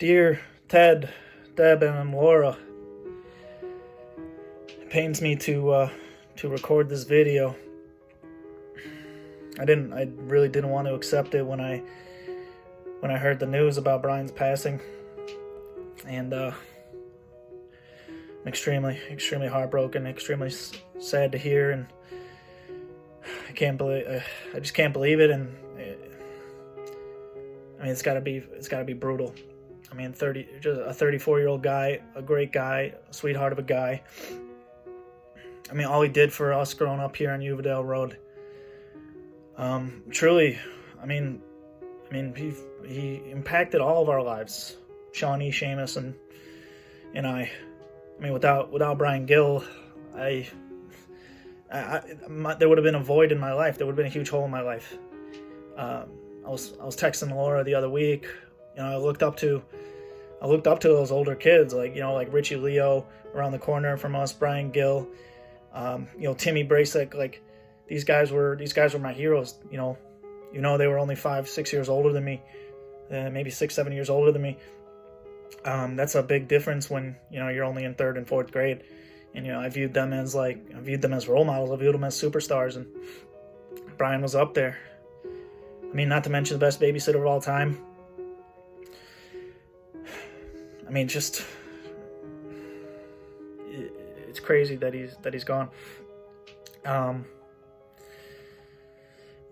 Dear Ted, Deb, and Laura, it pains me to record this video. I really didn't want to accept it when I heard the news about Brian's passing, and I'm extremely heartbroken, extremely sad to hear, and I just can't believe it, and it's gotta be brutal. I mean, just a 34-year-old guy, a great guy, a sweetheart of a guy. I mean, all he did for us growing up here on Uvedale Rd. Truly, I mean, he impacted all of our lives. Shawnee, Seamus, and I. I mean, without Brian Gill, there would have been a void in my life. There would have been a huge hole in my life. I was texting Laura the other week. I looked up to those older kids, like Richie Leo around the corner from us, Brian Gill, Timmy Bracek. Like these guys were my heroes. They were only 5-6 years older than me, maybe 6-7 years older than me. That's a big difference when you're only in 3rd and 4th grade, and I viewed them as role models. I viewed them as superstars, and Brian was up there. I mean, not to mention the best babysitter of all time. I mean, just it's crazy that he's gone.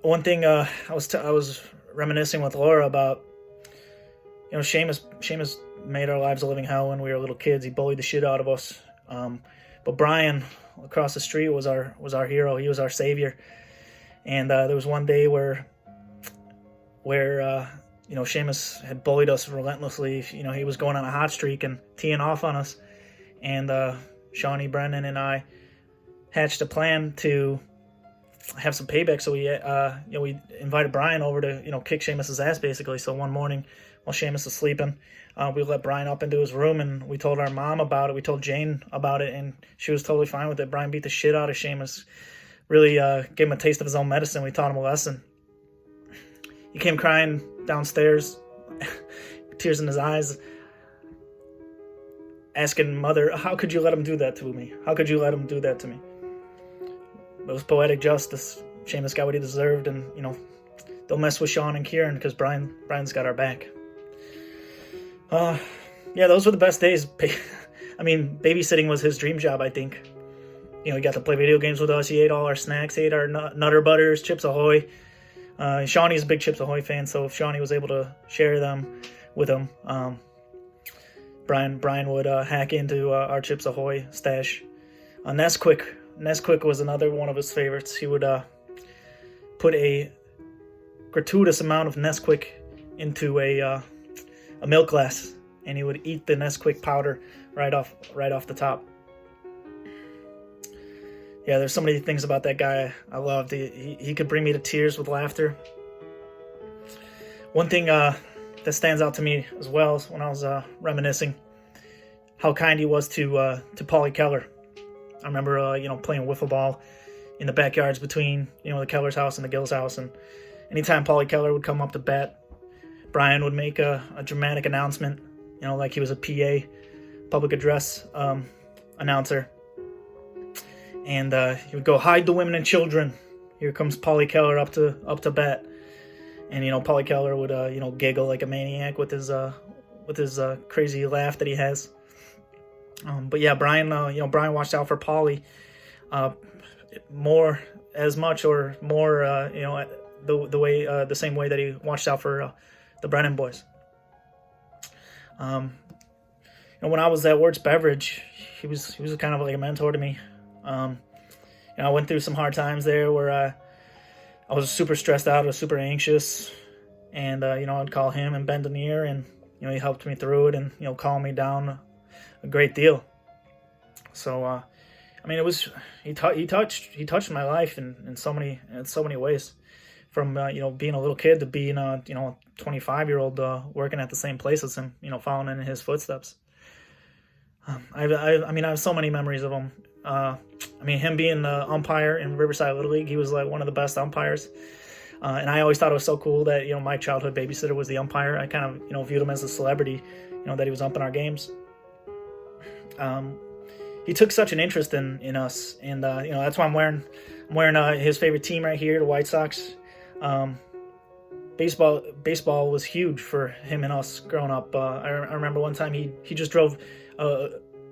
One thing I was reminiscing with Laura about. Seamus made our lives a living hell when we were little kids. He bullied the shit out of us. But Brian across the street was our hero. He was our savior. And there was one day where Seamus had bullied us relentlessly. He was going on a hot streak and teeing off on us. And Shawnee, Brendan, and I hatched a plan to have some payback. So we invited Brian over to kick Seamus's ass basically. So one morning while Seamus was sleeping, we let Brian up into his room and we told our mom about it. We told Jane about it, and she was totally fine with it. Brian beat the shit out of Seamus. Really gave him a taste of his own medicine. We taught him a lesson. He came crying downstairs, tears in his eyes, asking Mother, "How could you let him do that to me? How could you let him do that to me?" It was poetic justice. Seamus got what he deserved, and don't mess with Sean and Kieran because Brian's got our back. Those were the best days. I mean, babysitting was his dream job, I think. He got to play video games with us. He ate all our snacks. He ate our Nutter Butters, Chips Ahoy. Shawnee's a big Chips Ahoy fan, so if Shawnee was able to share them with him, Brian would hack into our Chips Ahoy stash. Nesquik was another one of his favorites. He would put a gratuitous amount of Nesquik into a milk glass, and he would eat the Nesquik powder right off the top. Yeah, there's so many things about that guy I loved. He could bring me to tears with laughter. One thing that stands out to me as well is when I was reminiscing how kind he was to Paulie Keller. I remember playing wiffle ball in the backyards between the Keller's house and the Gill's house, and anytime Paulie Keller would come up to bat, Brian would make a dramatic announcement, like he was a PA, public address announcer. And he would go, "Hide the women and children. Here comes Paulie Keller up to bat." And Paulie Keller would giggle like a maniac with his crazy laugh that he has. But yeah, Brian watched out for Paulie as much or more the same way that he watched out for the Brennan boys. When I was at Wertz Beverage, he was kind of like a mentor to me. I went through some hard times there where I was super stressed out, I was super anxious, and I'd call him and bend an ear, and he helped me through it, and calmed me down a great deal. So it was he touched my life in so many ways, from being a little kid to being a 25-year-old working at the same place as him, following in his footsteps. I have so many memories of him. Him being the umpire in Riverside Little League, he was like one of the best umpires And I always thought it was so cool that, my childhood babysitter was the umpire. I kind of, viewed him as a celebrity, that he was umping our games. He took such an interest in us, and that's why I'm wearing his favorite team right here, the White Sox. Baseball was huge for him and us growing up. I remember one time he just drove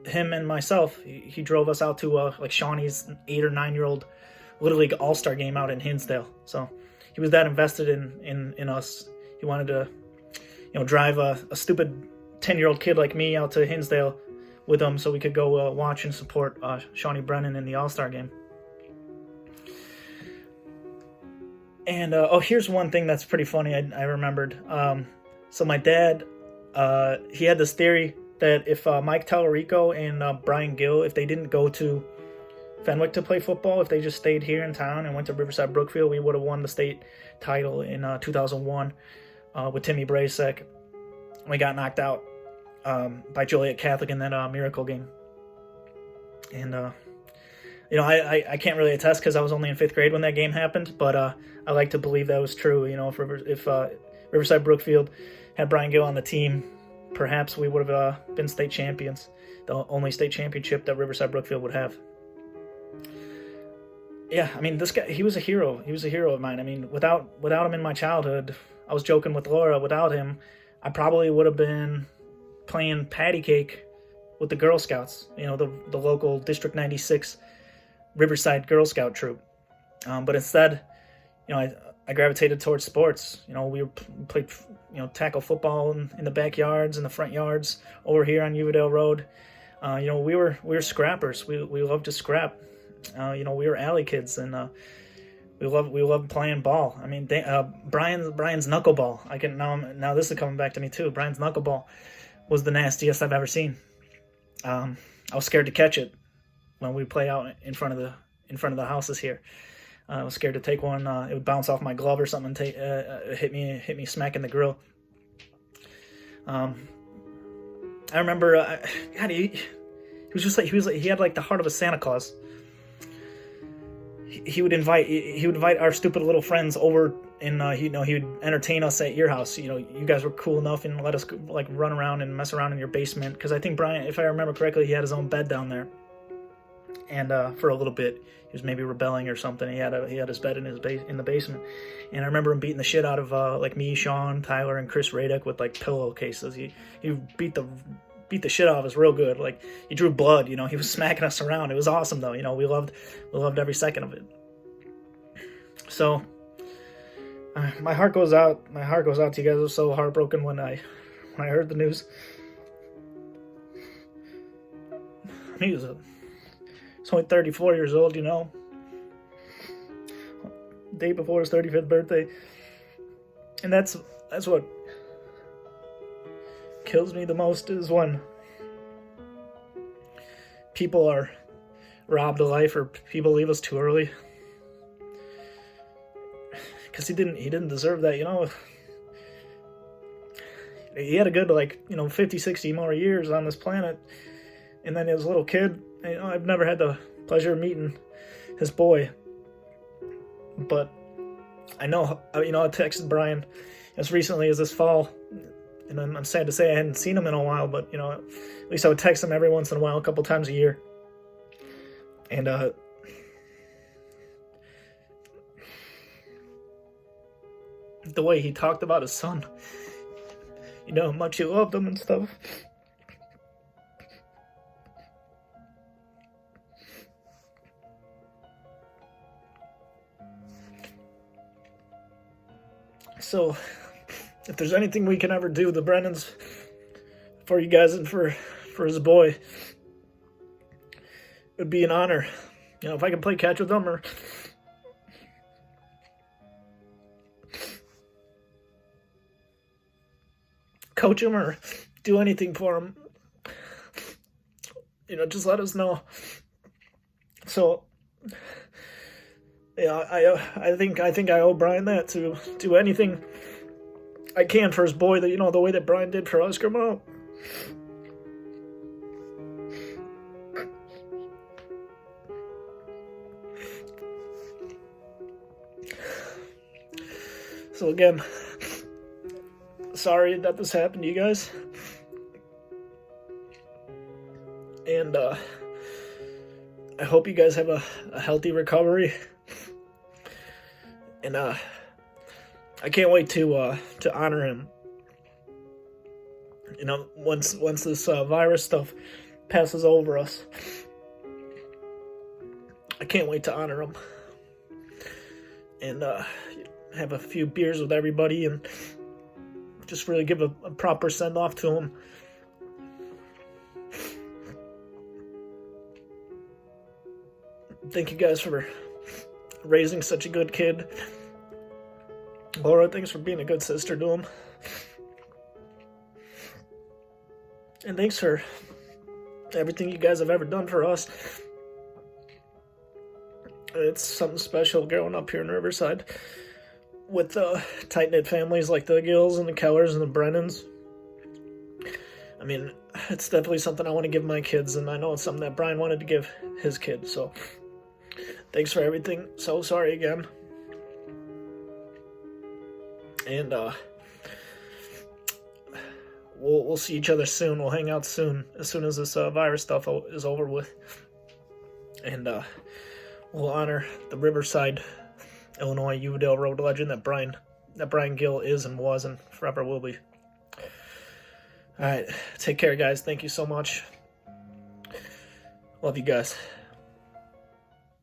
him and myself. He drove us out to like Shawnee's 8 or 9-year-old Little League All-Star game out in Hinsdale. So he was that invested in us. He wanted to drive a stupid 10-year-old kid like me out to Hinsdale with him so we could go watch and support Shawnee Brennan in the All-Star game. And here's one thing that's pretty funny I remembered. So my dad, he had this theory that if Mike Tallarico and Brian Gill, if they didn't go to Fenwick to play football, if they just stayed here in town and went to Riverside Brookfield, we would have won the state title in 2001 with Timmy Brasek. We got knocked out by Joliet Catholic in that Miracle game. And I can't really attest because I was only in 5th grade when that game happened, but I like to believe that was true. If Riverside Brookfield had Brian Gill on the team, perhaps we would have been state champions, the only state championship that Riverside Brookfield would have. Yeah, I mean, this guy, he was a hero. He was a hero of mine. I mean, without him in my childhood, I was joking with Laura, without him, I probably would have been playing patty cake with the Girl Scouts, the local District 96 Riverside Girl Scout troop. But instead, I gravitated towards sports. We played, tackle football in the backyards and the front yards over here on Uvedale Road. We were scrappers. We loved to scrap. We were alley kids, and we loved playing ball. I mean, Brian's knuckleball. I can now this is coming back to me too. Brian's knuckleball was the nastiest I've ever seen. I was scared to catch it when we play out in front of the houses here. I was scared to take one. It would bounce off my glove or something and hit me smack in the grill. I remember, God, he had like the heart of a Santa Claus. He would invite our stupid little friends over, and he would entertain us at your house. You guys were cool enough and let us like run around and mess around in your basement, because I think Brian, if I remember correctly, he had his own bed down there. And for a little bit, he was maybe rebelling or something. He had his bed in the basement, and I remember him beating the shit out of like me, Sean, Tyler, and Chris Radek with like pillowcases. He beat the shit out of us real good. Like, he drew blood. He was smacking us around. It was awesome though. We loved every second of it. So my heart goes out. My heart goes out to you guys. I was so heartbroken when I heard the news. He was only 34 years old, day before his 35th birthday. And that's what kills me the most, is when people are robbed of life or people leave us too early. Because he didn't deserve that, He had a good 50, 60 more years on this planet. And then as a little kid, I've never had the pleasure of meeting his boy, but I know, I texted Brian as recently as this fall, and I'm sad to say I hadn't seen him in a while, but, at least I would text him every once in a while, a couple times a year, and, the way he talked about his son, how much he loved him and stuff. So, if there's anything we can ever do, the Brennans, for you guys and for his boy, it would be an honor. If I can play catch with him or coach him or do anything for him, just let us know. So, I think I owe Brian that, to do anything I can for his boy, that the way that Brian did for us growing up. So again, sorry that this happened to you guys. And I hope you guys have a healthy recovery. And I can't wait to honor him. You know, once this virus stuff passes over us, I can't wait to honor him. And have a few beers with everybody and just really give a proper send-off to him. Thank you guys for raising such a good kid. Laura, thanks for being a good sister to him. And thanks for everything you guys have ever done for us. It's something special growing up here in Riverside with tight-knit families like the Gills and the Kellers and the Brennans. I mean, it's definitely something I want to give my kids, and I know it's something that Brian wanted to give his kids, so thanks for everything. So sorry again. And we'll see each other soon. We'll hang out soon as this virus stuff is over with. And we'll honor the Riverside, Illinois Uvedale Rd legend that Brian Gill is and was and forever will be. All right, take care, guys. Thank you so much. Love you guys.